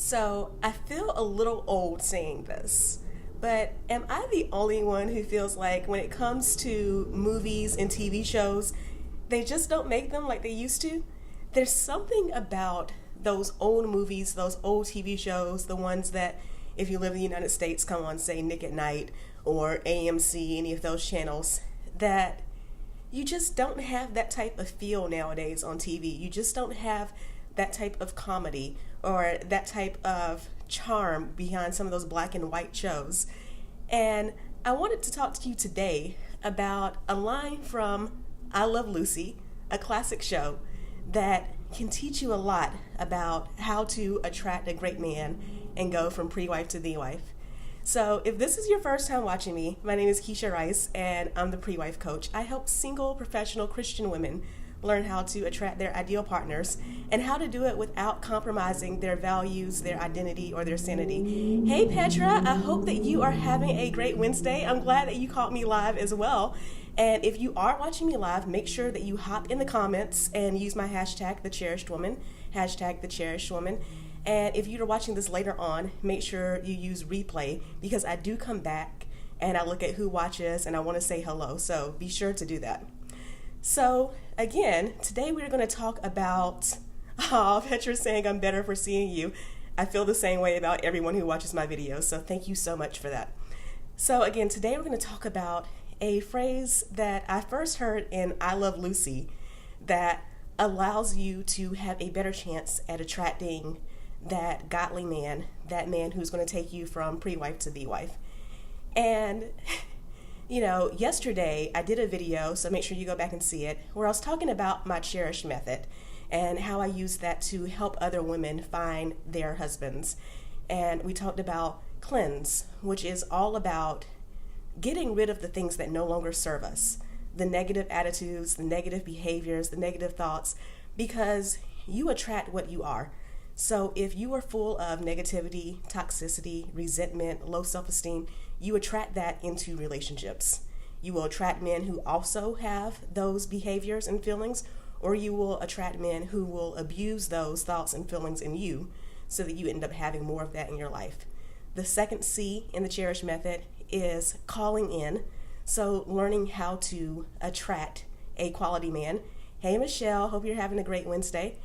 So I feel a little old saying this, but am I the only one who feels like when it comes to movies and TV shows, they just don't make them like they used to? There's something about those old movies, those old TV shows, the ones that, if you live in the United States, come on, say Nick at Night or AMC, any of those channels, that you just don't have that type of feel nowadays on TV. You just don't have that type of comedy or that type of charm behind some of those black and white shows. And I wanted to talk to you today about a line from I Love Lucy, a classic show that can teach you a lot about how to attract a great man and go from pre-wife to the wife. So if this is your first time watching me, my name is Keisha Rice and I'm the pre-wife coach. I help single professional Christian women learn how to attract their ideal partners and how to do it without compromising their values, their identity, or their sanity. Hey Petra, I hope that you are having a great Wednesday. I'm glad that you caught me live as well. And if you are watching me live, make sure that you hop in the comments and use my hashtag, the Cherished Woman, hashtag the Cherished Woman. And if you're watching this later on, make sure you use replay because I do come back and I look at who watches and I want to say hello. So be sure to do that. So again, today we're going to talk about, Petra's saying I'm better for seeing you. I feel the same way about everyone who watches my videos. So thank you so much for that. So again, today we're going to talk about a phrase that I first heard in I Love Lucy that allows you to have a better chance at attracting that godly man, that man who's going to take you from pre-wife to the wife. And, yesterday I did a video, so make sure you go back and see it, where I was talking about my Cherished method and how I use that to help other women find their husbands. And we talked about cleanse, which is all about getting rid of the things that no longer serve us, the negative attitudes, the negative behaviors, the negative thoughts, because you attract what you are. So if you are full of negativity, toxicity, resentment, low self-esteem, you attract that into relationships. You will attract men who also have those behaviors and feelings, or you will attract men who will abuse those thoughts and feelings in you so that you end up having more of that in your life. The second C in the Cherish method is calling in. So learning how to attract a quality man. Hey Michelle, hope you're having a great Wednesday.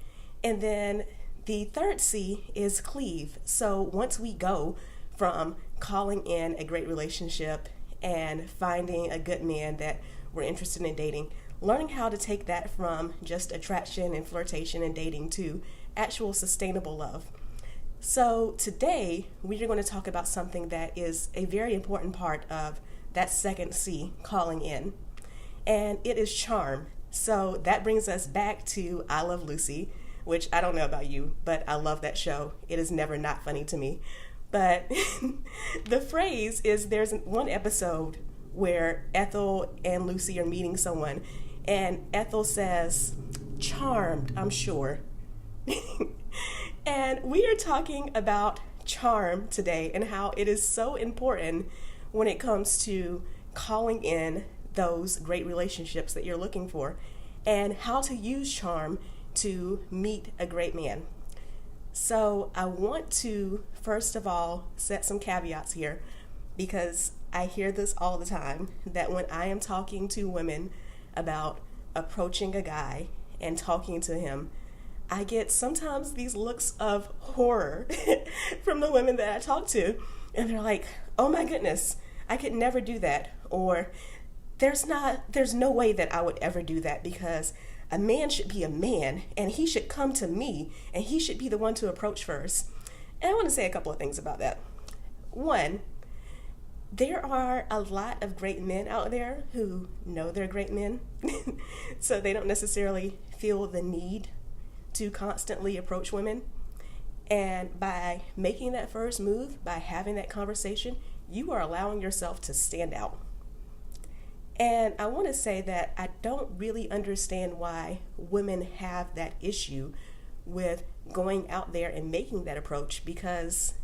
And then the third C is cleave. So once we go from calling in a great relationship and finding a good man that we're interested in dating, learning how to take that from just attraction and flirtation and dating to actual sustainable love. So today we are going to talk about something that is a very important part of that second C, calling in, and it is charm. So that brings us back to I Love Lucy, which I don't know about you, but I love that show. It is never not funny to me. But the phrase is, there's one episode where Ethel and Lucy are meeting someone, and Ethel says, "Charmed, I'm sure." And we are talking about charm today and how it is so important when it comes to calling in those great relationships that you're looking for and how to use charm to meet a great man. So I want to, first of all, set some caveats here because I hear this all the time, that when I am talking to women about approaching a guy and talking to him, I get sometimes these looks of horror from the women that I talk to, and they're like, "Oh my goodness, I could never do that," or there's no way that I would ever do that because a man should be a man and he should come to me and he should be the one to approach first. And I want to say a couple of things about that. One, there are a lot of great men out there who know they're great men, so they don't necessarily feel the need to constantly approach women. And by making that first move, by having that conversation, you are allowing yourself to stand out. And I want to say that I don't really understand why women have that issue with going out there and making that approach, because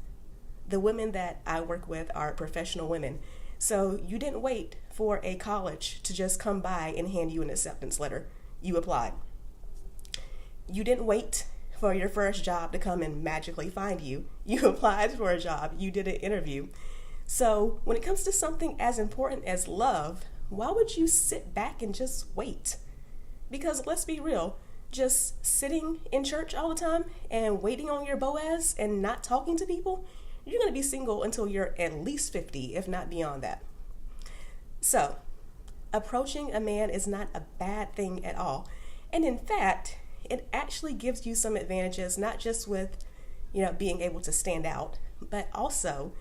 the women that I work with are professional women. So you didn't wait for a college to just come by and hand you an acceptance letter. You applied. You didn't wait for your first job to come and magically find you. You applied for a job, you did an interview. So when it comes to something as important as love, why would you sit back and just wait? Because let's be real, just sitting in church all the time and waiting on your Boaz and not talking to people, you're going to be single until you're at least 50, if not beyond that. So, approaching a man is not a bad thing at all. And in fact, it actually gives you some advantages, not just with, being able to stand out, but also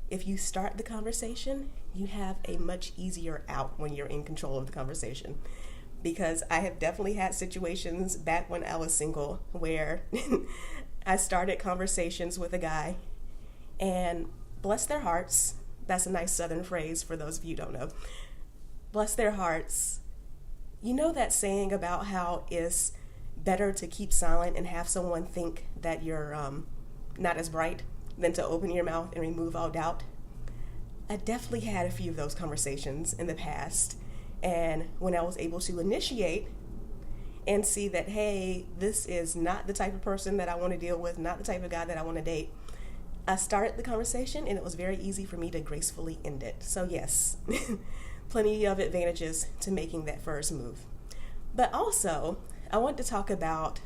if you start the conversation, you have a much easier out when you're in control of the conversation. Because I have definitely had situations back when I was single where I started conversations with a guy, and bless their hearts, that's a nice southern phrase for those of you who don't know, bless their hearts. You know that saying about how it's better to keep silent and have someone think that you're not as bright than to open your mouth and remove all doubt? I definitely had a few of those conversations in the past. And when I was able to initiate and see that, hey, this is not the type of person that I want to deal with, not the type of guy that I want to date, I started the conversation and it was very easy for me to gracefully end it. So yes, plenty of advantages to making that first move. But also, I want to talk about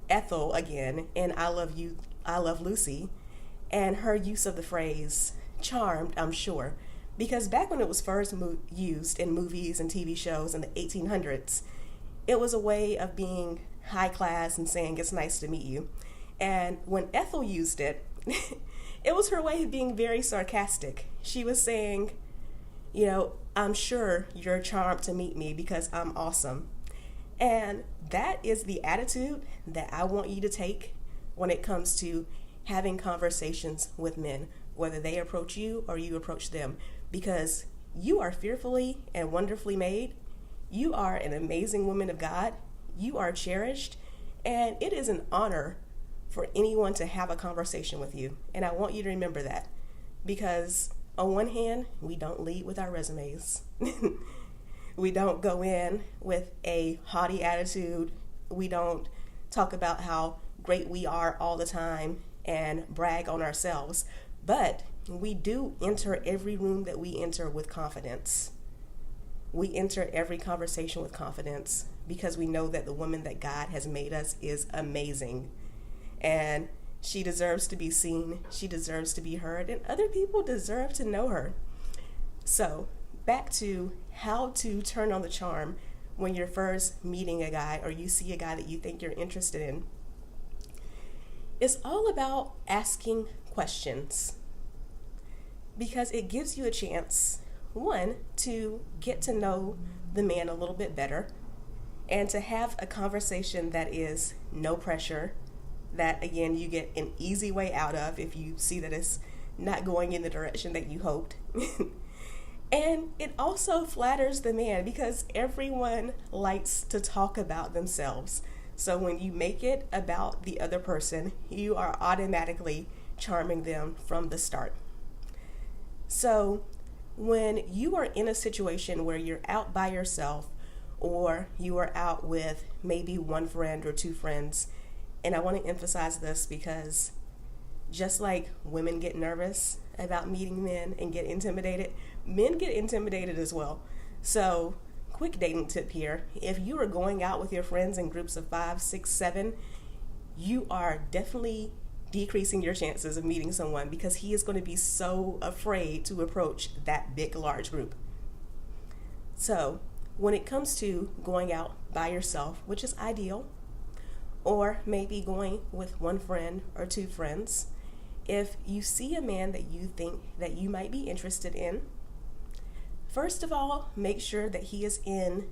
Ethel again, and I Love Lucy, and her use of the phrase, charmed, I'm sure. Because back when it was first used in movies and TV shows in the 1800s, it was a way of being high class and saying it's nice to meet you. And when Ethel used it, it was her way of being very sarcastic. She was saying, I'm sure you're charmed to meet me because I'm awesome. And that is the attitude that I want you to take when it comes to having conversations with men, whether they approach you or you approach them. Because you are fearfully and wonderfully made. You are an amazing woman of God. You are cherished. And it is an honor for anyone to have a conversation with you. And I want you to remember that. Because on one hand, we don't lead with our resumes. We don't go in with a haughty attitude. We don't talk about how great we are all the time and brag on ourselves. But we do enter every room that we enter with confidence. We enter every conversation with confidence because we know that the woman that God has made us is amazing. And she deserves to be seen, she deserves to be heard, and other people deserve to know her. So, back to how to turn on the charm when you're first meeting a guy or you see a guy that you think you're interested in. It's all about asking questions. Because it gives you a chance, one, to get to know the man a little bit better and to have a conversation that is no pressure, that, again, you get an easy way out of if you see that it's not going in the direction that you hoped. And it also flatters the man because everyone likes to talk about themselves. So when you make it about the other person, you are automatically charming them from the start. So when you are in a situation where you're out by yourself or you are out with maybe one friend or two friends, and I want to emphasize this because just like women get nervous about meeting men and get intimidated, men get intimidated as well. So quick dating tip here, if you are going out with your friends in groups of 5, 6, 7, you are definitely decreasing your chances of meeting someone because he is going to be so afraid to approach that big, large group. So when it comes to going out by yourself, which is ideal, or maybe going with one friend or two friends, if you see a man that you think that you might be interested in, first of all, make sure that he is in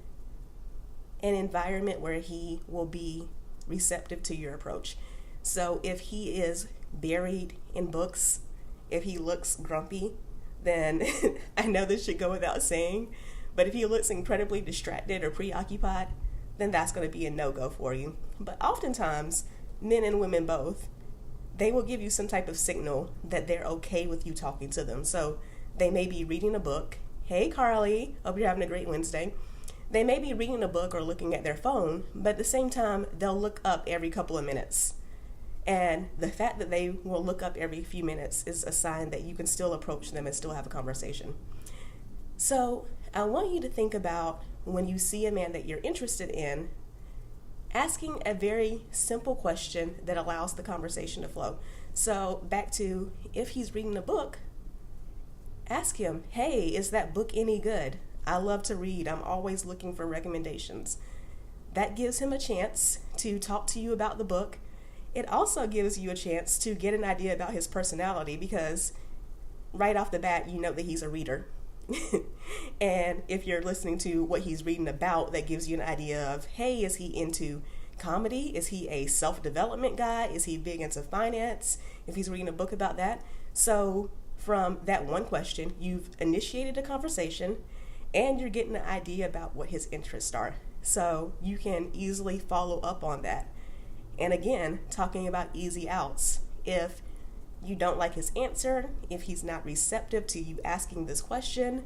an environment where he will be receptive to your approach. So if he is buried in books, if he looks grumpy, then I know this should go without saying, but if he looks incredibly distracted or preoccupied, then that's going to be a no-go for you. But oftentimes, men and women both, they will give you some type of signal that they're okay with you talking to them. So they may be reading a book. Hey, Carly, hope you're having a great Wednesday. They may be reading a book or looking at their phone, but at the same time, they'll look up every couple of minutes. And the fact that they will look up every few minutes is a sign that you can still approach them and still have a conversation. So I want you to think about when you see a man that you're interested in, asking a very simple question that allows the conversation to flow. So back to, if he's reading a book, ask him, hey, is that book any good? I love to read. I'm always looking for recommendations. That gives him a chance to talk to you about the book. It also gives you a chance to get an idea about his personality, because right off the bat, you know that he's a reader. And if you're listening to what he's reading about, that gives you an idea of, hey, is he into comedy? Is he a self-development guy? Is he big into finance? If he's reading a book about that. So from that one question, you've initiated a conversation and you're getting an idea about what his interests are. So you can easily follow up on that. And again, talking about easy outs. If you don't like his answer, if he's not receptive to you asking this question,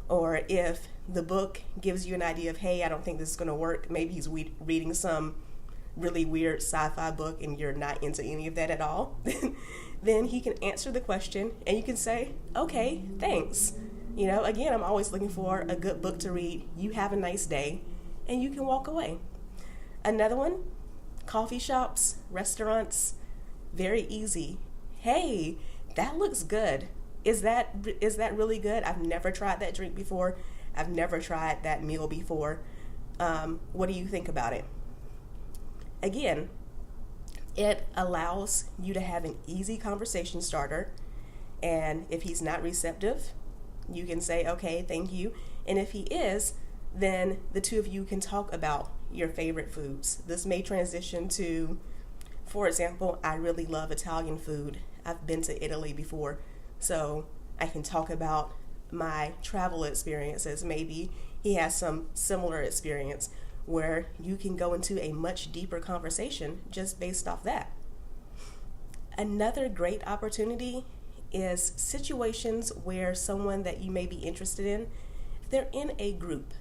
or if the book gives you an idea of, hey, I don't think this is going to work. Maybe he's reading some really weird sci-fi book and you're not into any of that at all. Then he can answer the question and you can say, okay, thanks. Again, I'm always looking for a good book to read. You have a nice day, and you can walk away. Another one, coffee shops, restaurants, very easy. Hey, that looks good. Is that really good? I've never tried that drink before. I've never tried that meal before. What do you think about it? Again, it allows you to have an easy conversation starter. And if he's not receptive, you can say, okay, thank you. And if he is, then the two of you can talk about your favorite foods. This may transition to, for example, I really love Italian food. I've been to Italy before, so I can talk about my travel experiences. Maybe he has some similar experience where you can go into a much deeper conversation just based off that. Another great opportunity is situations where someone that you may be interested in, they're in a group.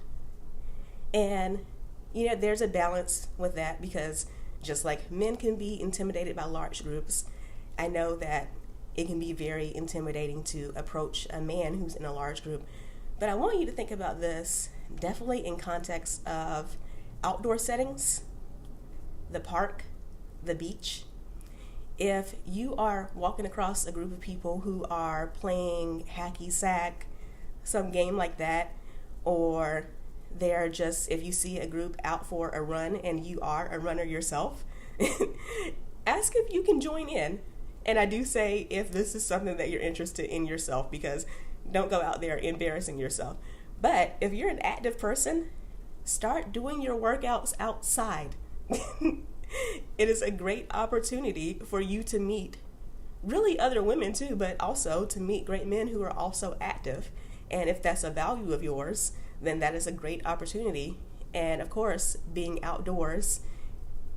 And there's a balance with that, because just like men can be intimidated by large groups, I know that it can be very intimidating to approach a man who's in a large group. But I want you to think about this definitely in context of outdoor settings, the park, the beach. If you are walking across a group of people who are playing hacky sack, some game like that, or they're just, if you see a group out for a run and you are a runner yourself, ask if you can join in. And I do say if this is something that you're interested in yourself, because don't go out there embarrassing yourself. But if you're an active person, start doing your workouts outside. It is a great opportunity for you to meet really other women too, but also to meet great men who are also active. And if that's a value of yours, then that is a great opportunity. And of course, being outdoors,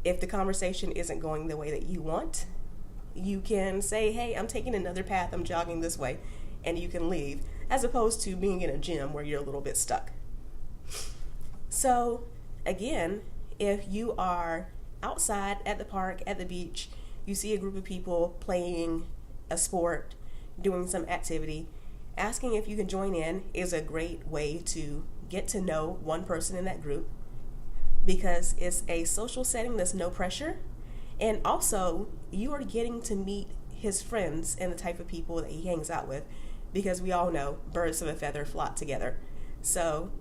if the conversation isn't going the way that you want, you can say, hey, I'm taking another path, I'm jogging this way, and you can leave, as opposed to being in a gym where you're a little bit stuck. So again, if you are outside at the park, at the beach, you see a group of people playing a sport, doing some activity, asking if you can join in is a great way to get to know one person in that group, because it's a social setting, there's no pressure. And also, you are getting to meet his friends and the type of people that he hangs out with, because we all know birds of a feather flock together. So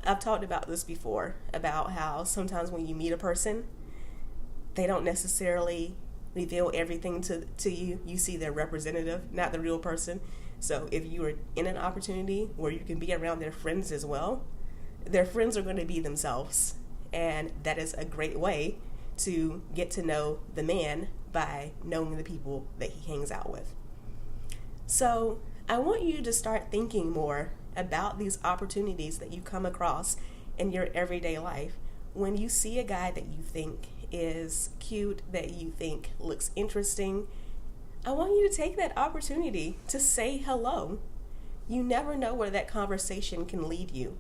I've talked about this before, about how sometimes when you meet a person, they don't necessarily reveal everything to you. You see their representative, not the real person. So if you are in an opportunity where you can be around their friends as well, their friends are going to be themselves. And that is a great way to get to know the man, by knowing the people that he hangs out with. So I want you to start thinking more about these opportunities that you come across in your everyday life. When you see a guy that you think is cute, that you think looks interesting, I want you to take that opportunity to say hello. You never know where that conversation can lead you.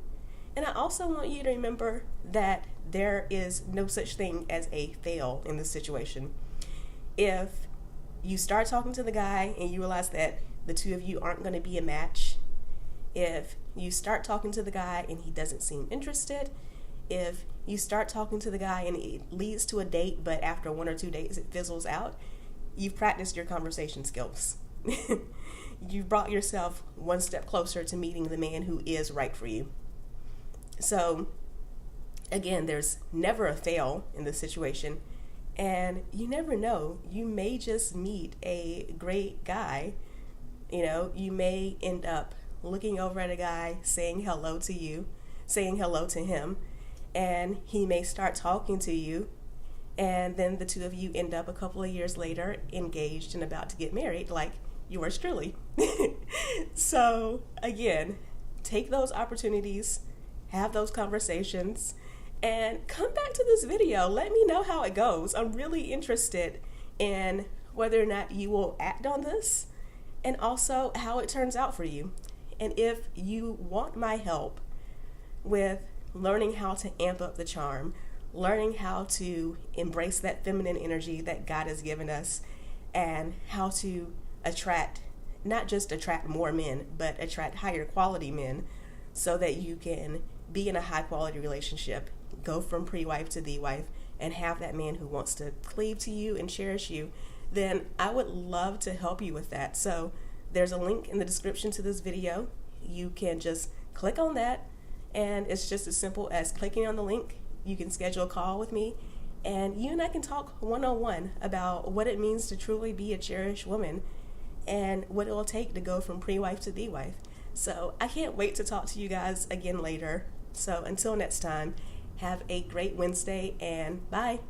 And I also want you to remember that there is no such thing as a fail in this situation. If you start talking to the guy and you realize that the two of you aren't going to be a match, if you start talking to the guy and he doesn't seem interested, if you start talking to the guy and it leads to a date, but after 1 or 2 days it fizzles out, you've practiced your conversation skills. You've brought yourself one step closer to meeting the man who is right for you. So, again, there's never a fail in this situation. And you never know. You may just meet a great guy. You know, you may end up looking over at a guy, saying hello to you, saying hello to him, and he may start talking to you. And then the two of you end up a couple of years later engaged and about to get married, like yours truly. So, again, take those opportunities, have those conversations, and come back to this video. Let me know how it goes. I'm really interested in whether or not you will act on this and also how it turns out for you. And if you want my help with learning how to amp up the charm, learning how to embrace that feminine energy that God has given us, and how to not just attract more men, but attract higher quality men so that you can be in a high quality relationship, go from pre-wife to the wife, and have that man who wants to cleave to you and cherish you, then I would love to help you with that. So there's a link in the description to this video. You can just click on that, and it's just as simple as clicking on the link. You can schedule a call with me, and you and I can talk one-on-one about what it means to truly be a cherished woman and what it will take to go from pre-wife to the wife. So I can't wait to talk to you guys again later. So until next time, have a great Wednesday, and bye.